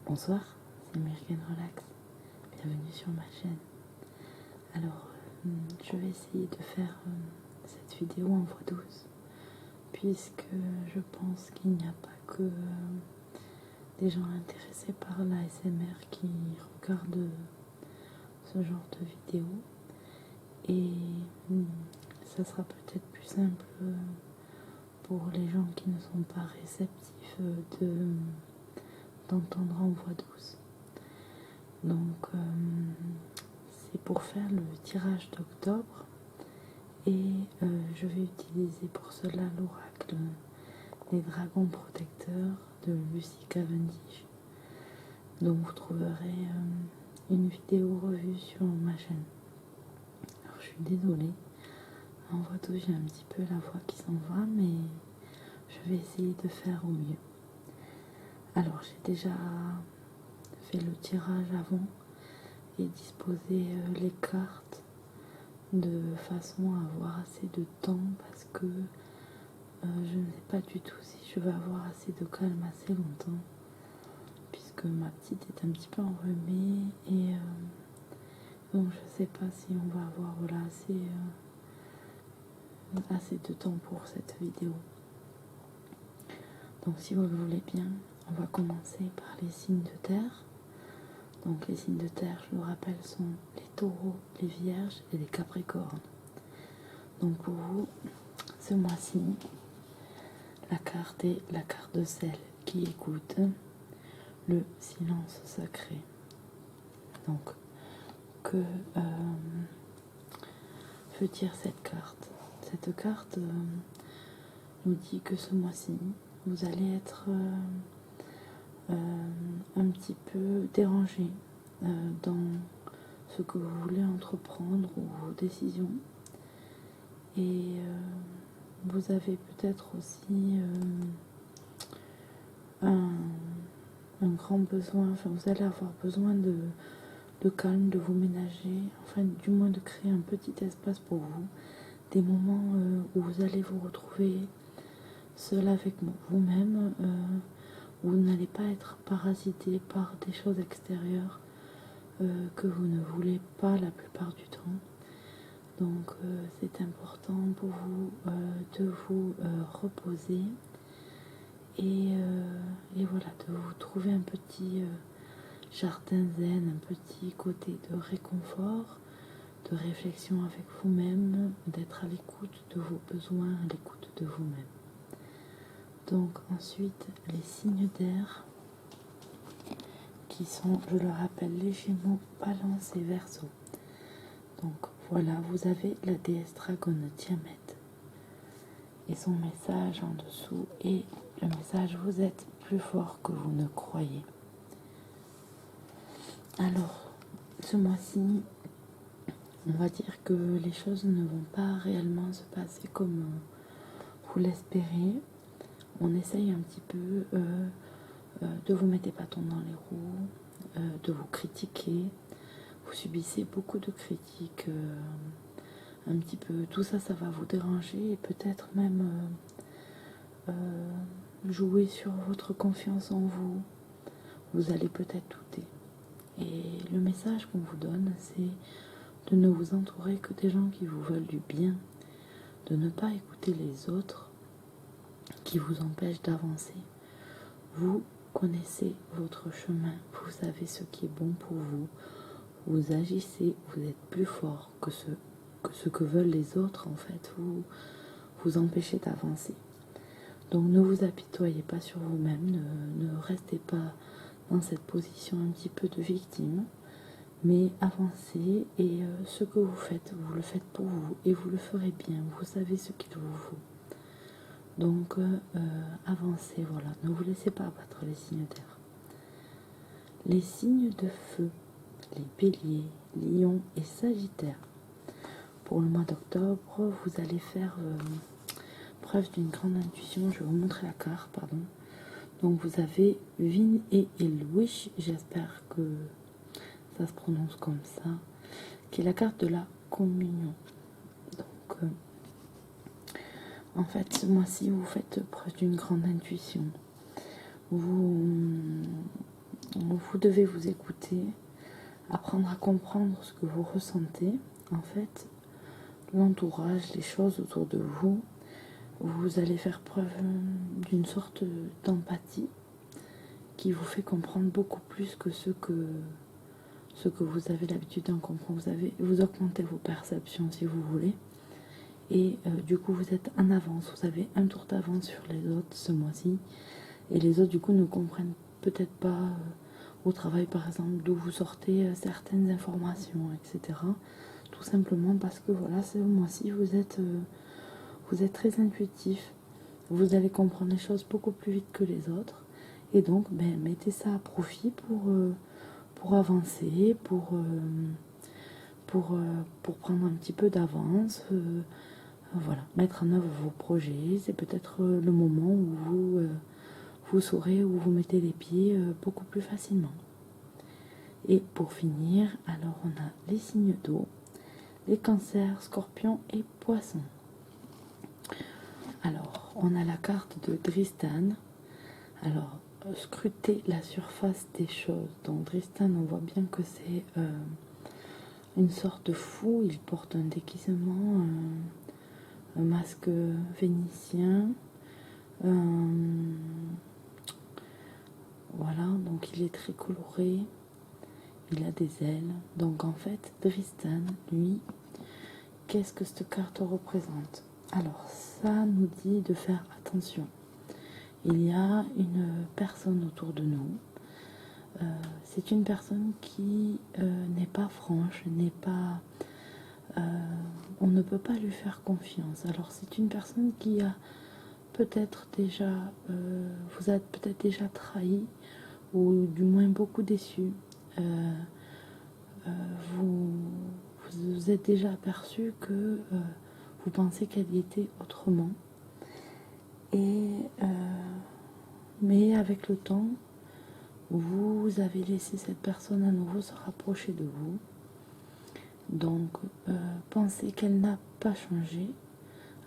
Bonsoir, c'est Myrgen Relax, bienvenue sur ma chaîne. Alors, je vais essayer de faire cette vidéo en voix douce, puisque je pense qu'il n'y a pas que des gens intéressés par l'ASMR qui regardent ce genre de vidéo. Et ça sera peut-être plus simple pour les gens qui ne sont pas réceptifs d'entendre en voix douce. Donc c'est pour faire le tirage d'octobre et je vais utiliser pour cela l'oracle des dragons protecteurs de Lucy Cavendish. Donc vous trouverez une vidéo revue sur ma chaîne. Alors je suis désolée, en voix douce j'ai un petit peu la voix qui s'en va, mais je vais essayer de faire au mieux. Alors j'ai déjà fait le tirage avant et disposer les cartes de façon à avoir assez de temps, parce que je ne sais pas du tout si je vais avoir assez de calme assez longtemps, puisque ma petite est un petit peu enrhumée et donc je ne sais pas si on va avoir assez de temps pour cette vidéo. Donc si vous le voulez bien, on va commencer par les signes de terre. Donc les signes de terre, je vous rappelle, sont les taureaux, les vierges et les capricornes. Donc pour vous, ce mois-ci, la carte est la carte de celle qui écoute, le silence sacré. Donc, que veut dire cette carte? Cette carte nous dit que ce mois-ci, vous allez être un petit peu dérangé dans ce que vous voulez entreprendre ou vos décisions. Et vous avez peut-être aussi un grand besoin, enfin vous allez avoir besoin de calme, de vous ménager, enfin du moins de créer un petit espace pour vous, des moments où vous allez vous retrouver seul avec vous-même, où vous n'allez pas être parasité par des choses extérieures que vous ne voulez pas la plupart du temps. Donc c'est important pour vous de vous reposer et voilà, de vous trouver un petit jardin zen, un petit côté de réconfort, de réflexion avec vous-même, d'être à l'écoute de vos besoins, à l'écoute de vous-même. Donc ensuite, les signes d'air qui sont, je le rappelle, les Gémeaux, Balance et Verseau. Donc voilà, vous avez la déesse dragonne Tiamat et son message en dessous, et le message: vous êtes plus fort que vous ne croyez. Alors, ce mois-ci, on va dire que les choses ne vont pas réellement se passer comme vous l'espérez. On essaye un petit peu de vous mettre des bâtons dans les roues, de vous critiquer. Vous subissez beaucoup de critiques, un petit peu. Tout ça, ça va vous déranger et peut-être même jouer sur votre confiance en vous. Vous allez peut-être douter. Et le message qu'on vous donne, c'est de ne vous entourer que des gens qui vous veulent du bien, de ne pas écouter les autres qui vous empêchent d'avancer. Vous connaissez votre chemin, vous savez ce qui est bon pour vous, vous agissez, vous êtes plus fort que ce que veulent les autres, en fait, vous empêchez d'avancer. Donc ne vous apitoyez pas sur vous-même, ne restez pas dans cette position un petit peu de victime, mais avancez, et ce que vous faites, vous le faites pour vous et vous le ferez bien, vous savez ce qu'il vous faut. Donc avancez, voilà, ne vous laissez pas abattre les signes d'air. Les signes de feu, les béliers, lions et sagittaires. Pour le mois d'octobre, vous allez faire preuve d'une grande intuition. Je vais vous montrer la carte, pardon. Donc vous avez Vin et Louis, j'espère que ça se prononce comme ça, qui est la carte de la communion. Donc en fait, ce mois-ci, vous faites preuve d'une grande intuition. Vous vous devez vous écouter, apprendre à comprendre ce que vous ressentez. En fait, l'entourage, les choses autour de vous, vous allez faire preuve d'une sorte d'empathie qui vous fait comprendre beaucoup plus que ce que vous avez l'habitude d'en comprendre. Vous augmentez vos perceptions si vous voulez. Et du coup, vous êtes en avance. Vous avez un tour d'avance sur les autres ce mois-ci. Et les autres, du coup, ne comprennent peut-être pas au travail, par exemple, d'où vous sortez certaines informations, etc. Tout simplement parce que, voilà, ce mois-ci, vous êtes très intuitif. Vous allez comprendre les choses beaucoup plus vite que les autres. Et donc, mettez ça à profit pour avancer, pour prendre un petit peu d'avance. Voilà, mettre en œuvre vos projets. C'est peut-être le moment où vous saurez où vous mettez les pieds beaucoup plus facilement. Et pour finir, alors on a les signes d'eau, les cancers, scorpions et poissons. Alors, on a la carte de Dristan. Alors, scrutez la surface des choses. Donc, Dristan, on voit bien que c'est une sorte de fou. Il porte un déguisement, un masque vénitien. Voilà, donc il est très coloré. Il a des ailes. Donc, en fait, Dristan, lui, qu'est-ce que cette carte représente? Alors, ça nous dit de faire attention. Il y a une personne autour de nous. C'est une personne qui n'est pas franche, on ne peut pas lui faire confiance. Alors, c'est une personne qui a peut-être déjà, vous êtes peut-être déjà trahi, ou du moins beaucoup déçu. Vous êtes déjà aperçu que vous pensez qu'elle y était autrement. Mais avec le temps, vous avez laissé cette personne à nouveau se rapprocher de vous. Donc, pensez qu'elle n'a pas changé.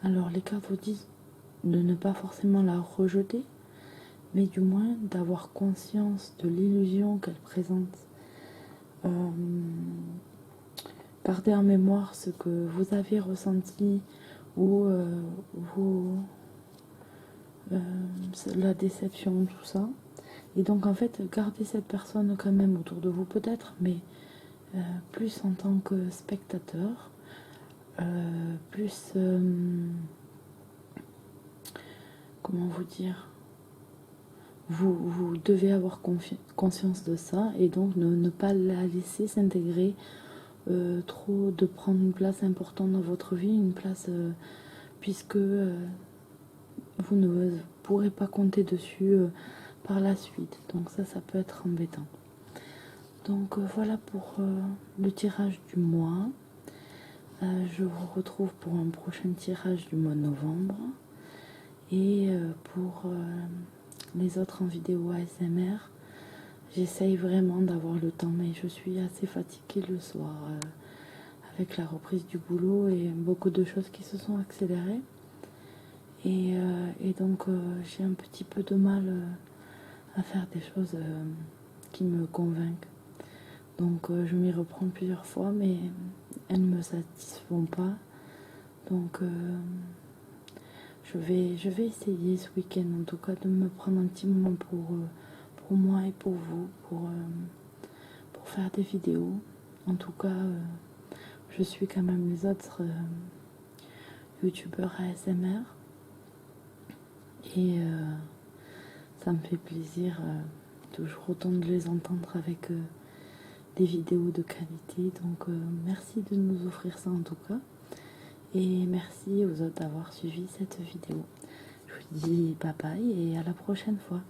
Alors, les cartes vous disent de ne pas forcément la rejeter, mais du moins d'avoir conscience de l'illusion qu'elle présente. Gardez en mémoire ce que vous avez ressenti ou la déception, tout ça. Et donc, en fait, gardez cette personne quand même autour de vous, peut-être, mais plus en tant que spectateur, plus... comment vous dire, vous devez avoir conscience de ça et donc ne pas la laisser s'intégrer trop, de prendre une place importante dans votre vie, une place puisque vous ne pourrez pas compter dessus par la suite. Donc ça peut être embêtant. Donc voilà pour le tirage du mois. Je vous retrouve pour un prochain tirage du mois de novembre. Et pour les autres en vidéo ASMR, j'essaye vraiment d'avoir le temps, mais je suis assez fatiguée le soir avec la reprise du boulot et beaucoup de choses qui se sont accélérées. Et donc j'ai un petit peu de mal à faire des choses qui me convainquent. Donc je m'y reprends plusieurs fois, mais elles ne me satisfont pas. Donc je vais essayer ce week-end en tout cas de me prendre un petit moment pour moi et pour vous, pour faire des vidéos. En tout cas, je suis quand même les autres youtubeurs ASMR et ça me fait plaisir toujours autant de les entendre avec des vidéos de qualité. Donc merci de nous offrir ça en tout cas. Et merci aux autres d'avoir suivi cette vidéo. Je vous dis bye bye et à la prochaine fois.